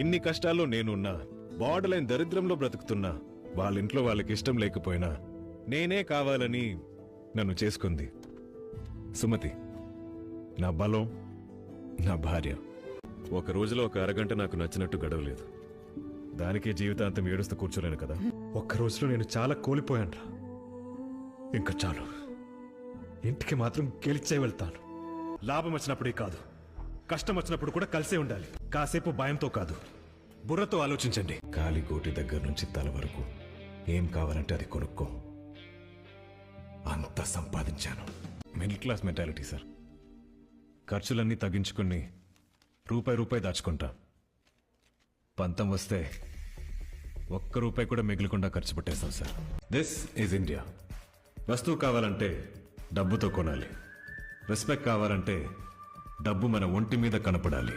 ఇన్ని కష్టాల్లో నేనున్నా, బార్డర్ లైన్ దరిద్రంలో బ్రతుకుతున్నా, వాళ్ళింట్లో వాళ్ళకి ఇష్టం లేకపోయినా నేనే కావాలని నన్ను చేసుకుంది సుమతి. నా బలం, నా భార్య. ఒక రోజులో ఒక అరగంట నాకు నచ్చినట్టు గడవలేదు. దానికే జీవితాంతం ఏడుస్తూ కూర్చోలేను కదా. ఒక్క రోజులో నేను చాలా కోల్పోయాను. ఇంకా చాలు, ఇంటికి మాత్రం గెలిచే వెళ్తాను. లాభం వచ్చినప్పుడే కాదు, కష్టం వచ్చినప్పుడు కూడా కలిసే ఉండాలి. కాసేపు భయంతో కాదు, బుర్రతో ఆలోచించండి. కాలి కోటి దగ్గర నుంచి తల వరకు ఏం కావాలంటే అది కొనుక్కో. అంత సంపాదించాను. Middle class mentality sir. ఖర్చులన్నీ తగ్గించుకుని రూపాయి దాచుకుంటా. పంతం వస్తే ఒక్క రూపాయి కూడా మిగిలకుండా ఖర్చు పెట్టేస్తాం సార్. This is India. వస్తువు కావాలంటే డబ్బుతో కొనాలి. రెస్పెక్ట్ కావాలంటే డబ్బు మన ఒంటి మీద కనపడాలి.